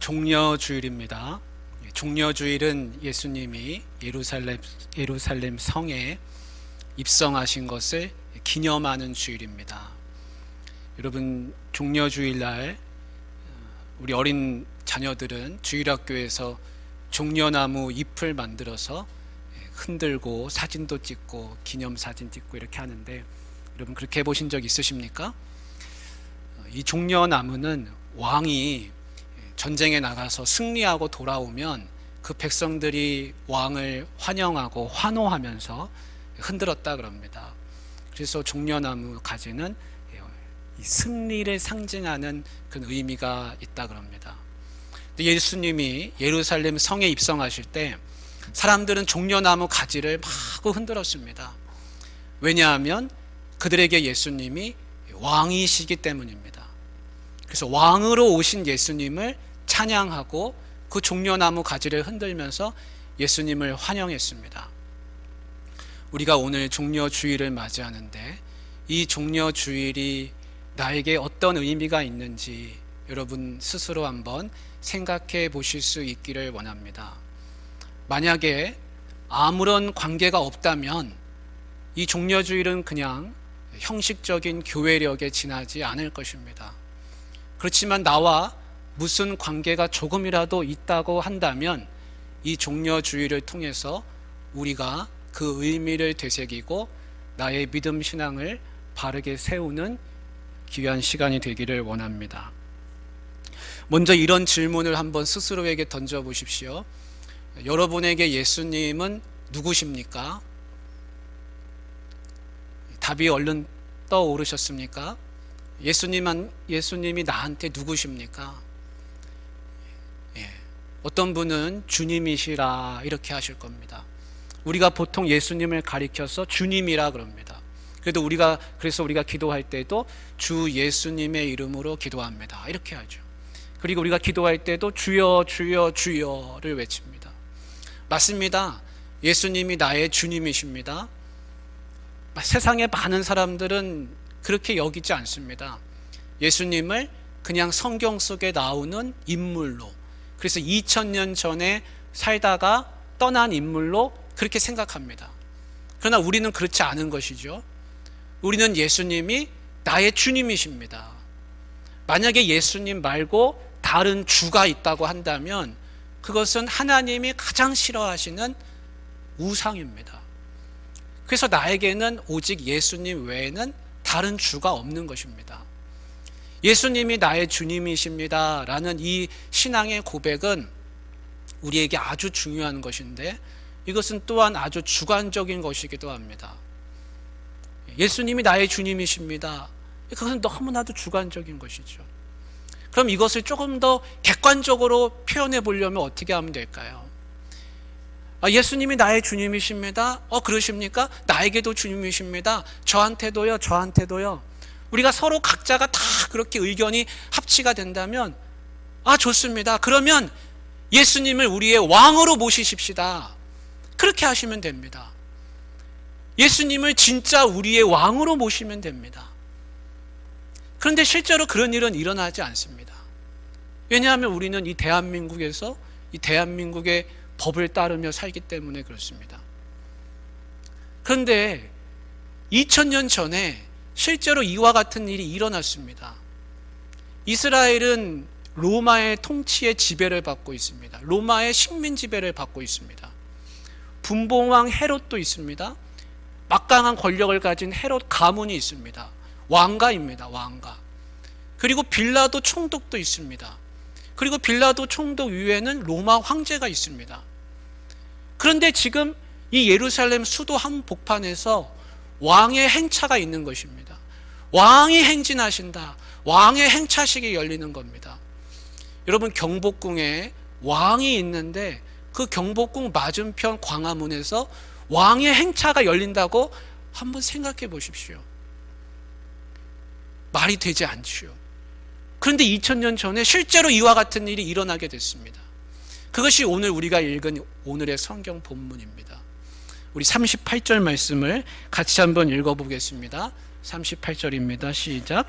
종려주일입니다. 종려주일은 예수님이 예루살렘 성에 입성하신 것을 기념하는 주일입니다. 여러분, 종려주일날 우리 어린 자녀들은 주일학교에서 종려나무 잎을 만들어서 흔들고 사진도 찍고 기념사진 찍고 이렇게 하는데, 여러분 그렇게 해보신 적 있으십니까? 이 종려나무는 왕이 전쟁에 나가서 승리하고 돌아오면 그 백성들이 왕을 환영하고 환호하면서 흔들었다 그럽니다. 그래서 종려나무 가지는 이 승리를 상징하는 그런 의미가 있다 그럽니다. 예수님이 예루살렘 성에 입성하실 때 사람들은 종려나무 가지를 마구 흔들었습니다. 왜냐하면 그들에게 예수님이 왕이시기 때문입니다. 그래서 왕으로 오신 예수님을 찬양하고 그 종려나무 가지를 흔들면서 예수님을 환영했습니다. 우리가 오늘 종려주일을 맞이하는데 이 종려주일이 나에게 어떤 의미가 있는지 여러분 스스로 한번 생각해 보실 수 있기를 원합니다. 만약에 아무런 관계가 없다면 이 종려주일은 그냥 형식적인 교회력에 지나지 않을 것입니다. 그렇지만 나와 무슨 관계가 조금이라도 있다고 한다면 이 종려주일을 통해서 우리가 그 의미를 되새기고 나의 믿음 신앙을 바르게 세우는 귀한 시간이 되기를 원합니다. 먼저 이런 질문을 한번 스스로에게 던져보십시오. 여러분에게 예수님은 누구십니까? 답이 얼른 떠오르셨습니까? 예수님이 나한테 누구십니까? 어떤 분은 주님이시라 이렇게 하실 겁니다. 우리가 보통 예수님을 가리켜서 주님이라 그럽니다. 그래서 우리가 기도할 때도 주 예수님의 이름으로 기도합니다 이렇게 하죠. 그리고 우리가 기도할 때도 주여 주여 주여를 외칩니다. 맞습니다. 예수님이 나의 주님이십니다. 세상의 많은 사람들은 그렇게 여기지 않습니다. 예수님을 그냥 성경 속에 나오는 인물로, 그래서 2000년 전에 살다가 떠난 인물로 그렇게 생각합니다. 그러나 우리는 그렇지 않은 것이죠. 우리는 예수님이 나의 주님이십니다. 만약에 예수님 말고 다른 주가 있다고 한다면 그것은 하나님이 가장 싫어하시는 우상입니다. 그래서 나에게는 오직 예수님 외에는 다른 주가 없는 것입니다. 예수님이 나의 주님이십니다 라는 이 신앙의 고백은 우리에게 아주 중요한 것인데, 이것은 또한 아주 주관적인 것이기도 합니다. 예수님이 나의 주님이십니다. 그것은 너무나도 주관적인 것이죠. 그럼 이것을 조금 더 객관적으로 표현해 보려면 어떻게 하면 될까요? 예수님이 나의 주님이십니다. 그러십니까? 나에게도 주님이십니다. 저한테도요. 우리가 서로 각자가 다 그렇게 의견이 합치가 된다면 좋습니다. 그러면 예수님을 우리의 왕으로 모시십시다. 그렇게 하시면 됩니다. 예수님을 진짜 우리의 왕으로 모시면 됩니다. 그런데 실제로 그런 일은 일어나지 않습니다. 왜냐하면 우리는 이 대한민국에서 이 대한민국의 법을 따르며 살기 때문에 그렇습니다. 그런데 2000년 전에 실제로 이와 같은 일이 일어났습니다. 이스라엘은 로마의 통치의 지배를 받고 있습니다. 로마의 식민 지배를 받고 있습니다. 분봉왕 헤롯도 있습니다. 막강한 권력을 가진 헤롯 가문이 있습니다. 왕가입니다. 왕가. 그리고 빌라도 총독도 있습니다. 그리고 빌라도 총독 위에는 로마 황제가 있습니다. 그런데 지금 이 예루살렘 수도 한복판에서 왕의 행차가 있는 것입니다. 왕이 행진하신다. 왕의 행차식이 열리는 겁니다. 여러분, 경복궁에 왕이 있는데 그 경복궁 맞은편 광화문에서 왕의 행차가 열린다고 한번 생각해 보십시오. 말이 되지 않지요. 그런데 2000년 전에 실제로 이와 같은 일이 일어나게 됐습니다. 그것이 오늘 우리가 읽은 오늘의 성경 본문입니다. 우리 38절 말씀을 같이 한번 읽어보겠습니다. 38절입니다. 시작.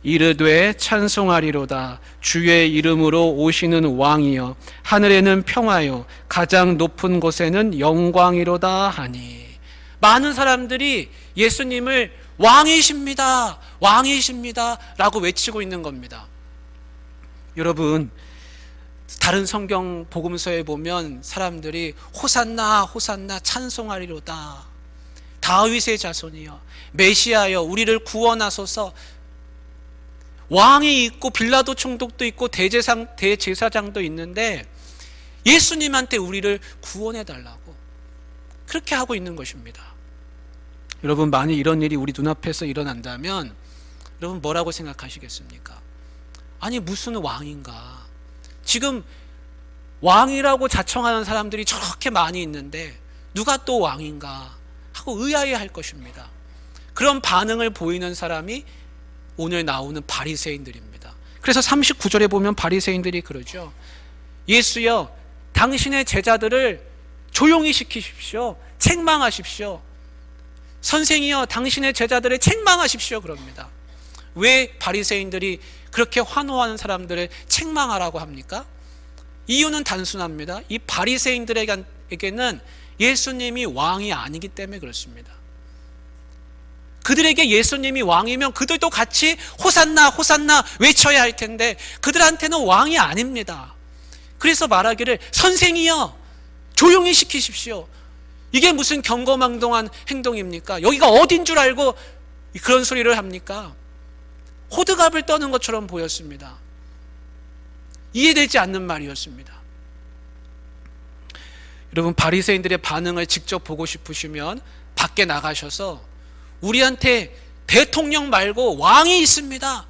이르되 찬송하리로다. 주의 이름으로 오시는 왕이여, 하늘에는 평화요 가장 높은 곳에는 영광이로다 하니. 많은 사람들이 예수님을 왕이십니다, 왕이십니다 라고 외치고 있는 겁니다. 여러분, 다른 성경 복음서에 보면 사람들이 호산나 호산나 찬송하리로다, 다윗의 자손이여, 메시아여 우리를 구원하소서, 왕이 있고 빌라도 총독도 있고 대제사장도 있는데 예수님한테 우리를 구원해달라고 그렇게 하고 있는 것입니다. 여러분, 만약 이런 일이 우리 눈앞에서 일어난다면 여러분 뭐라고 생각하시겠습니까? 아니 무슨 왕인가, 지금 왕이라고 자청하는 사람들이 저렇게 많이 있는데 누가 또 왕인가 하고 의아해할 것입니다. 그런 반응을 보이는 사람이 오늘 나오는 바리새인들입니다. 그래서 39절에 보면 바리새인들이 그러죠. 예수여, 당신의 제자들을 조용히 시키십시오, 책망하십시오. 선생이여, 당신의 제자들을 책망하십시오 그럽니다. 왜 바리새인들이 그렇게 환호하는 사람들을 책망하라고 합니까? 이유는 단순합니다. 이 바리새인들에게는 예수님이 왕이 아니기 때문에 그렇습니다. 그들에게 예수님이 왕이면 그들도 같이 호산나 호산나 외쳐야 할 텐데 그들한테는 왕이 아닙니다. 그래서 말하기를 선생이여 조용히 시키십시오. 이게 무슨 경거망동한 행동입니까? 여기가 어딘 줄 알고 그런 소리를 합니까? 호들갑을 떠는 것처럼 보였습니다. 이해되지 않는 말이었습니다. 여러분, 바리새인들의 반응을 직접 보고 싶으시면 밖에 나가셔서 우리한테 대통령 말고 왕이 있습니다,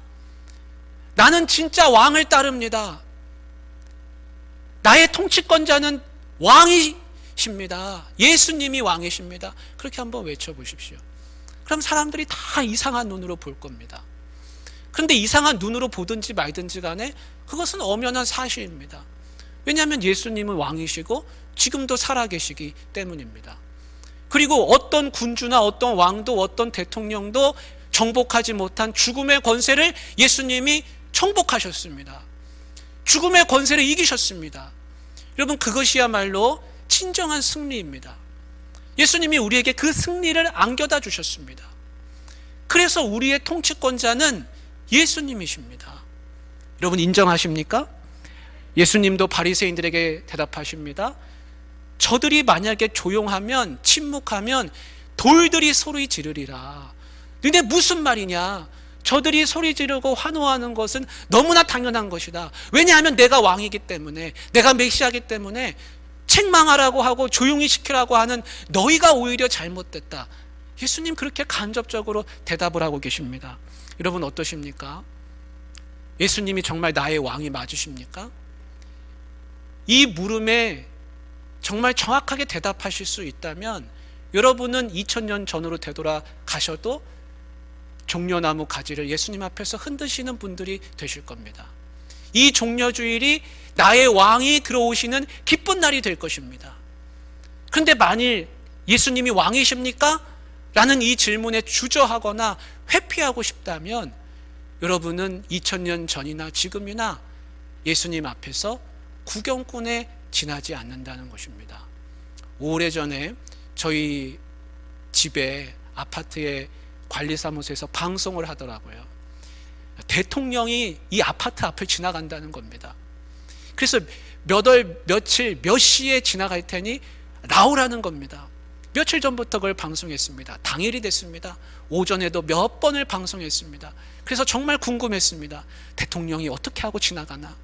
나는 진짜 왕을 따릅니다, 나의 통치권자는 왕이십니다, 예수님이 왕이십니다, 그렇게 한번 외쳐보십시오. 그럼 사람들이 다 이상한 눈으로 볼 겁니다. 그런데 이상한 눈으로 보든지 말든지 간에 그것은 엄연한 사실입니다. 왜냐하면 예수님은 왕이시고 지금도 살아계시기 때문입니다. 그리고 어떤 군주나 어떤 왕도 어떤 대통령도 정복하지 못한 죽음의 권세를 예수님이 정복하셨습니다. 죽음의 권세를 이기셨습니다. 여러분, 그것이야말로 진정한 승리입니다. 예수님이 우리에게 그 승리를 안겨다 주셨습니다. 그래서 우리의 통치권자는 예수님이십니다. 여러분, 인정하십니까? 예수님도 바리새인들에게 대답하십니다. 저들이 만약에 조용하면, 침묵하면 돌들이 소리 지르리라. 너네 무슨 말이냐? 저들이 소리 지르고 환호하는 것은 너무나 당연한 것이다. 왜냐하면 내가 왕이기 때문에, 내가 메시아이기 때문에 책망하라고 하고 조용히 시키라고 하는 너희가 오히려 잘못됐다. 예수님 그렇게 간접적으로 대답을 하고 계십니다. 여러분, 어떠십니까? 예수님이 정말 나의 왕이 맞으십니까? 이 물음에 정말 정확하게 대답하실 수 있다면 여러분은 2000년 전으로 되돌아가셔도 종려나무 가지를 예수님 앞에서 흔드시는 분들이 되실 겁니다. 이 종려주일이 나의 왕이 들어오시는 기쁜 날이 될 것입니다. 그런데 만일 예수님이 왕이십니까? 라는 이 질문에 주저하거나 회피하고 싶다면 여러분은 2000년 전이나 지금이나 예수님 앞에서 구경꾼에 지나지 않는다는 것입니다. 오래전에 저희 집에 아파트의 관리사무소에서 방송을 하더라고요. 대통령이 이 아파트 앞을 지나간다는 겁니다. 그래서 몇 월, 며칠, 몇 시에 지나갈 테니 나오라는 겁니다. 며칠 전부터 그걸 방송했습니다. 당일이 됐습니다. 오전에도 몇 번을 방송했습니다. 그래서 정말 궁금했습니다. 대통령이 어떻게 하고 지나가나.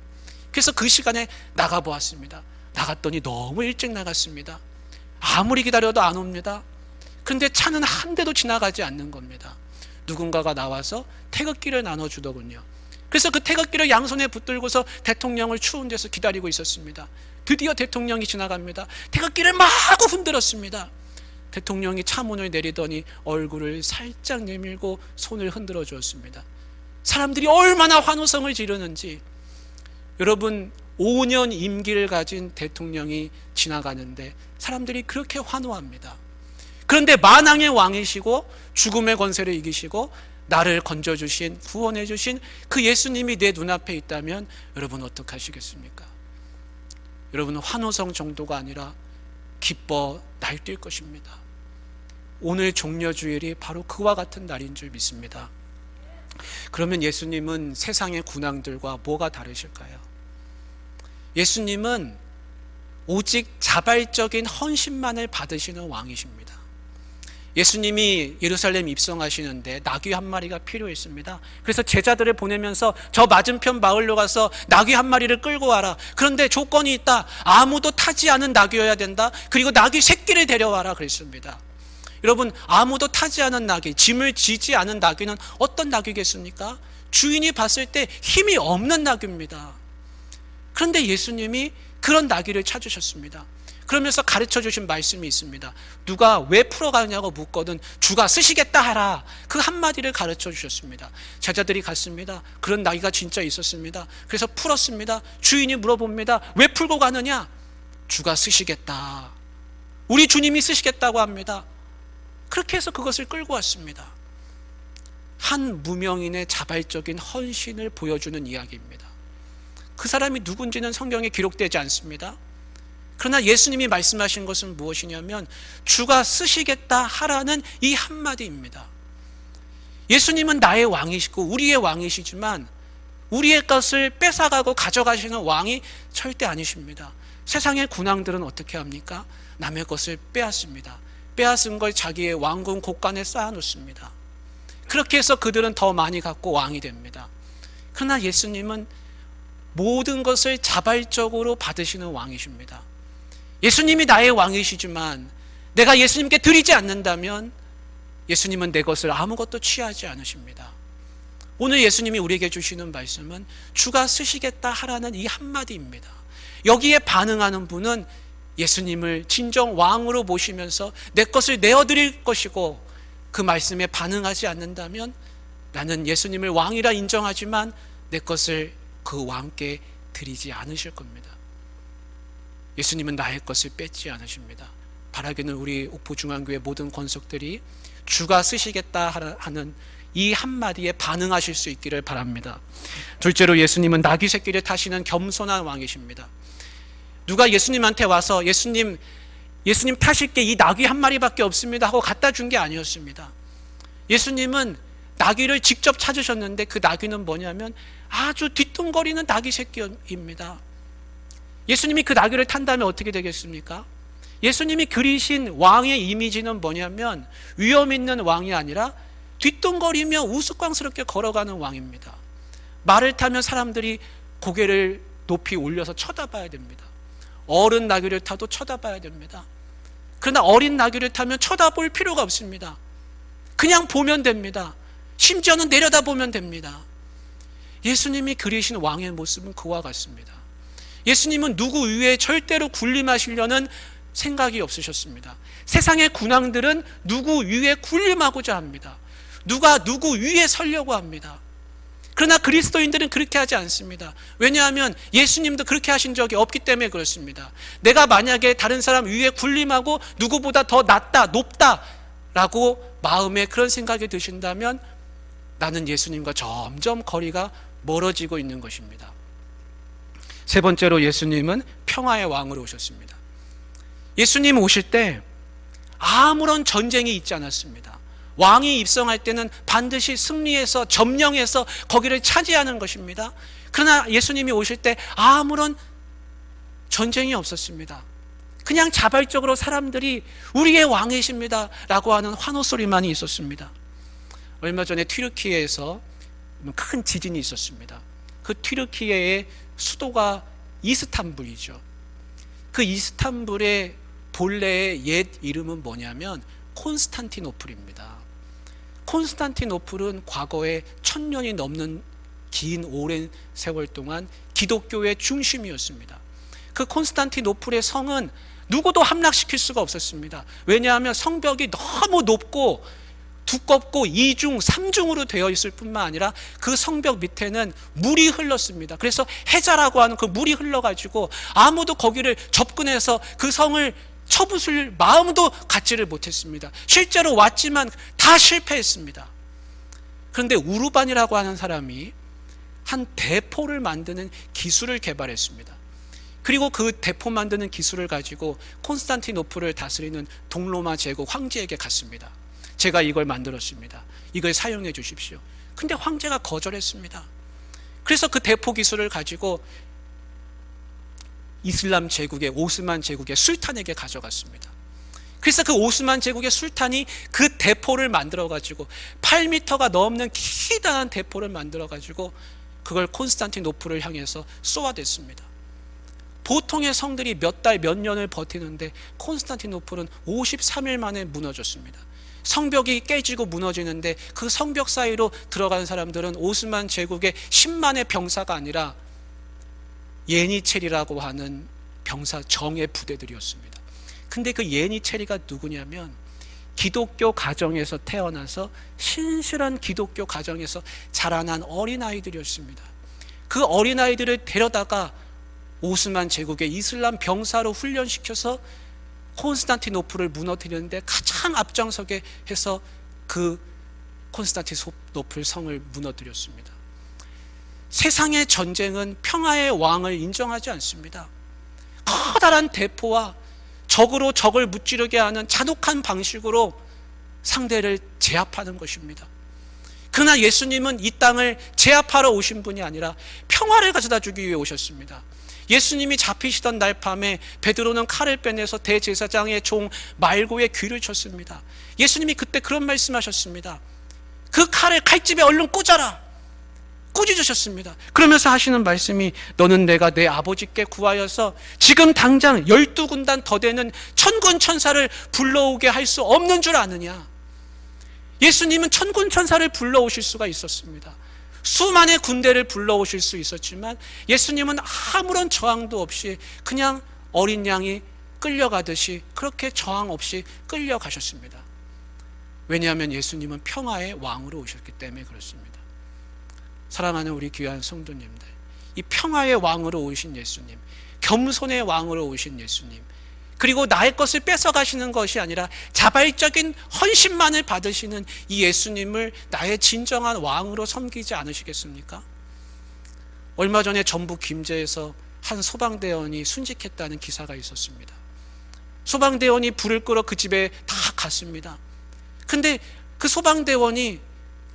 그래서 그 시간에 나가보았습니다. 나갔더니 너무 일찍 나갔습니다. 아무리 기다려도 안 옵니다. 그런데 차는 한 대도 지나가지 않는 겁니다. 누군가가 나와서 태극기를 나눠주더군요. 그래서 그 태극기를 양손에 붙들고서 대통령을 추운 데서 기다리고 있었습니다. 드디어 대통령이 지나갑니다. 태극기를 마구 흔들었습니다. 대통령이 차 문을 내리더니 얼굴을 살짝 내밀고 손을 흔들어 주었습니다. 사람들이 얼마나 환호성을 지르는지. 여러분, 5년 임기를 가진 대통령이 지나가는데 사람들이 그렇게 환호합니다. 그런데 만왕의 왕이시고 죽음의 권세를 이기시고 나를 건져주신, 구원해주신 그 예수님이 내 눈앞에 있다면 여러분 어떻게 하시겠습니까? 여러분은 환호성 정도가 아니라 기뻐 날뛸 것입니다. 오늘 종려주일이 바로 그와 같은 날인 줄 믿습니다. 그러면 예수님은 세상의 군왕들과 뭐가 다르실까요? 예수님은 오직 자발적인 헌신만을 받으시는 왕이십니다. 예수님이 예루살렘 입성하시는데 나귀 한 마리가 필요했습니다. 그래서 제자들을 보내면서 저 맞은편 마을로 가서 나귀 한 마리를 끌고 와라. 그런데 조건이 있다. 아무도 타지 않은 나귀여야 된다. 그리고 나귀 새끼를 데려와라 그랬습니다. 여러분, 아무도 타지 않은 나귀, 짐을 지지 않은 나귀는 어떤 나귀겠습니까? 주인이 봤을 때 힘이 없는 나귀입니다. 그런데 예수님이 그런 나귀를 찾으셨습니다. 그러면서 가르쳐 주신 말씀이 있습니다. 누가 왜 풀어가느냐고 묻거든 주가 쓰시겠다 하라. 그 한마디를 가르쳐 주셨습니다. 제자들이 갔습니다. 그런 나귀가 진짜 있었습니다. 그래서 풀었습니다. 주인이 물어봅니다. 왜 풀고 가느냐? 주가 쓰시겠다. 우리 주님이 쓰시겠다고 합니다. 그렇게 해서 그것을 끌고 왔습니다. 한 무명인의 자발적인 헌신을 보여주는 이야기입니다. 그 사람이 누군지는 성경에 기록되지 않습니다. 그러나 예수님이 말씀하신 것은 무엇이냐면 주가 쓰시겠다 하라는 이 한마디입니다. 예수님은 나의 왕이시고 우리의 왕이시지만 우리의 것을 뺏어가고 가져가시는 왕이 절대 아니십니다. 세상의 군왕들은 어떻게 합니까? 남의 것을 빼앗습니다. 빼앗은 걸 자기의 왕궁 곳간에 쌓아놓습니다. 그렇게 해서 그들은 더 많이 갖고 왕이 됩니다. 그러나 예수님은 모든 것을 자발적으로 받으시는 왕이십니다. 예수님이 나의 왕이시지만 내가 예수님께 드리지 않는다면 예수님은 내 것을 아무것도 취하지 않으십니다. 오늘 예수님이 우리에게 주시는 말씀은 주가 쓰시겠다 하라는 이 한마디입니다. 여기에 반응하는 분은 예수님을 진정 왕으로 모시면서 내 것을 내어드릴 것이고, 그 말씀에 반응하지 않는다면 나는 예수님을 왕이라 인정하지만 내 것을 그 왕께 드리지 않으실 겁니다. 예수님은 나의 것을 뺏지 않으십니다. 바라기는 우리 옥포중앙교회 모든 권속들이 주가 쓰시겠다 하는 이 한마디에 반응하실 수 있기를 바랍니다. 둘째로 예수님은 나귀 새끼를 타시는 겸손한 왕이십니다. 누가 예수님한테 와서 예수님 타실 게 이 나귀 한 마리밖에 없습니다 하고 갖다 준 게 아니었습니다. 예수님은 나귀를 직접 찾으셨는데 그 나귀는 뭐냐면 아주 뒤뚱거리는 나귀 새끼입니다. 예수님이 그 나귀를 탄다면 어떻게 되겠습니까? 예수님이 그리신 왕의 이미지는 뭐냐면 위험 있는 왕이 아니라 뒤뚱거리며 우스꽝스럽게 걸어가는 왕입니다. 말을 타면 사람들이 고개를 높이 올려서 쳐다봐야 됩니다. 어른 나귀를 타도 쳐다봐야 됩니다. 그러나 어린 나귀를 타면 쳐다볼 필요가 없습니다. 그냥 보면 됩니다. 심지어는 내려다보면 됩니다. 예수님이 그리신 왕의 모습은 그와 같습니다. 예수님은 누구 위에 절대로 군림하시려는 생각이 없으셨습니다. 세상의 군왕들은 누구 위에 군림하고자 합니다. 누가 누구 위에 서려고 합니다. 그러나 그리스도인들은 그렇게 하지 않습니다. 왜냐하면 예수님도 그렇게 하신 적이 없기 때문에 그렇습니다. 내가 만약에 다른 사람 위에 군림하고 누구보다 더 낫다, 높다 라고 마음에 그런 생각이 드신다면 나는 예수님과 점점 거리가 멀어지고 있는 것입니다. 세 번째로 예수님은 평화의 왕으로 오셨습니다. 예수님 오실 때 아무런 전쟁이 있지 않았습니다. 왕이 입성할 때는 반드시 승리해서 점령해서 거기를 차지하는 것입니다. 그러나 예수님이 오실 때 아무런 전쟁이 없었습니다. 그냥 자발적으로 사람들이 우리의 왕이십니다 라고 하는 환호 소리만이 있었습니다. 얼마 전에 튀르키예에서 큰 지진이 있었습니다. 그 튀르키예의 수도가 이스탄불이죠. 그 이스탄불의 본래의 옛 이름은 뭐냐면 콘스탄티노플입니다. 콘스탄티노플은 과거에 1000년이 넘는 긴 오랜 세월 동안 기독교의 중심이었습니다. 그 콘스탄티노플의 성은 누구도 함락시킬 수가 없었습니다. 왜냐하면 성벽이 너무 높고 두껍고 2중, 3중으로 되어 있을 뿐만 아니라 그 성벽 밑에는 물이 흘렀습니다. 그래서 해자라고 하는 그 물이 흘러가지고 아무도 거기를 접근해서 그 성을 쳐부술 마음도 갖지를 못했습니다. 실제로 왔지만 다 실패했습니다. 그런데 우르반이라고 하는 사람이 한 대포를 만드는 기술을 개발했습니다. 그리고 그 대포 만드는 기술을 가지고 콘스탄티노플을 다스리는 동로마 제국 황제에게 갔습니다. 제가 이걸 만들었습니다. 이걸 사용해 주십시오. 근데 황제가 거절했습니다. 그래서 그 대포 기술을 가지고 이슬람 제국의 오스만 제국의 술탄에게 가져갔습니다. 그래서 그 오스만 제국의 술탄이 그 대포를 만들어 가지고 8m가 넘는 기다란 대포를 만들어 가지고 그걸 콘스탄티노플을 향해서 쏘아댔습니다. 보통의 성들이 몇 달, 몇 년을 버티는데 콘스탄티노플은 53일 만에 무너졌습니다. 성벽이 깨지고 무너지는데 그 성벽 사이로 들어간 사람들은 오스만 제국의 10만의 병사가 아니라 예니체리라고 하는 병사 정예 부대들이었습니다. 근데 그 예니체리가 누구냐면 기독교 가정에서 태어나서 신실한 기독교 가정에서 자라난 어린아이들이었습니다. 그 어린아이들을 데려다가 오스만 제국의 이슬람 병사로 훈련시켜서 콘스탄티노플을 무너뜨리는데 가장 앞장서게 해서 그 콘스탄티노플 성을 무너뜨렸습니다. 세상의 전쟁은 평화의 왕을 인정하지 않습니다. 커다란 대포와 적으로 적을 무찌르게 하는 잔혹한 방식으로 상대를 제압하는 것입니다. 그러나 예수님은 이 땅을 제압하러 오신 분이 아니라 평화를 가져다 주기 위해 오셨습니다. 예수님이 잡히시던 날 밤에 베드로는 칼을 빼내서 대제사장의 종 말고의 귀를 쳤습니다. 예수님이 그때 그런 말씀하셨습니다. 그 칼을 칼집에 얼른 꽂아라. 꾸짖으셨습니다. 그러면서 하시는 말씀이 너는 내가 내 아버지께 구하여서 지금 당장 12군단 더 되는 천군 천사를 불러오게 할 수 없는 줄 아느냐. 예수님은 천군 천사를 불러오실 수가 있었습니다. 수만의 군대를 불러오실 수 있었지만 예수님은 아무런 저항도 없이 그냥 어린 양이 끌려가듯이 그렇게 저항 없이 끌려가셨습니다. 왜냐하면 예수님은 평화의 왕으로 오셨기 때문에 그렇습니다. 사랑하는 우리 귀한 성도님들, 이 평화의 왕으로 오신 예수님, 겸손의 왕으로 오신 예수님, 그리고 나의 것을 뺏어가시는 것이 아니라 자발적인 헌신만을 받으시는 이 예수님을 나의 진정한 왕으로 섬기지 않으시겠습니까? 얼마 전에 전북 김제에서 한 소방대원이 순직했다는 기사가 있었습니다. 소방대원이 불을 끄러 그 집에 다 갔습니다. 근데 그 소방대원이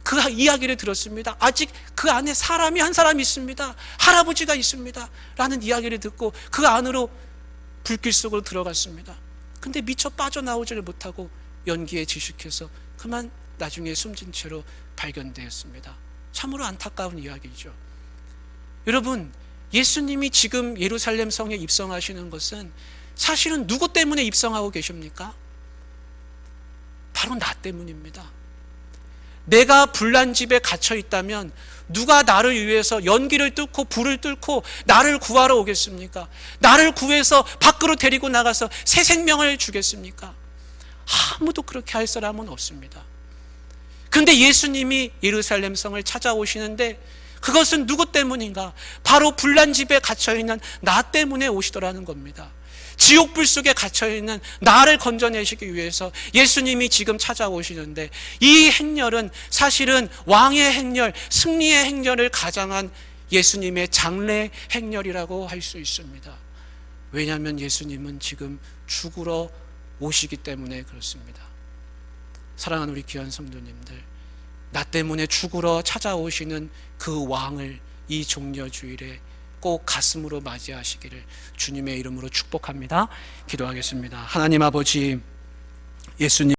그 이야기를 들었습니다. 아직 그 안에 사람이 한 사람 있습니다. 할아버지가 있습니다. 라는 이야기를 듣고 그 안으로 불길 속으로 들어갔습니다. 근데 미처 빠져나오지를 못하고 연기에 질식해서 그만 나중에 숨진 채로 발견되었습니다. 참으로 안타까운 이야기죠. 여러분, 예수님이 지금 예루살렘 성에 입성하시는 것은 사실은 누구 때문에 입성하고 계십니까? 바로 나 때문입니다. 내가 불난 집에 갇혀 있다면 누가 나를 위해서 연기를 뚫고 불을 뚫고 나를 구하러 오겠습니까? 나를 구해서 밖으로 데리고 나가서 새 생명을 주겠습니까? 아무도 그렇게 할 사람은 없습니다. 그런데 예수님이 예루살렘 성을 찾아오시는데 그것은 누구 때문인가? 바로 불난 집에 갇혀있는 나 때문에 오시더라는 겁니다. 지옥불 속에 갇혀있는 나를 건져내시기 위해서 예수님이 지금 찾아오시는데 이 행렬은 사실은 왕의 행렬, 승리의 행렬을 가장한 예수님의 장래 행렬이라고 할 수 있습니다. 왜냐하면 예수님은 지금 죽으러 오시기 때문에 그렇습니다. 사랑하는 우리 귀한 성도님들, 나 때문에 죽으러 찾아오시는 그 왕을 이 종려주일에 꼭 가슴으로 맞이하시기를 주님의 이름으로 축복합니다. 기도하겠습니다. 하나님 아버지, 예수님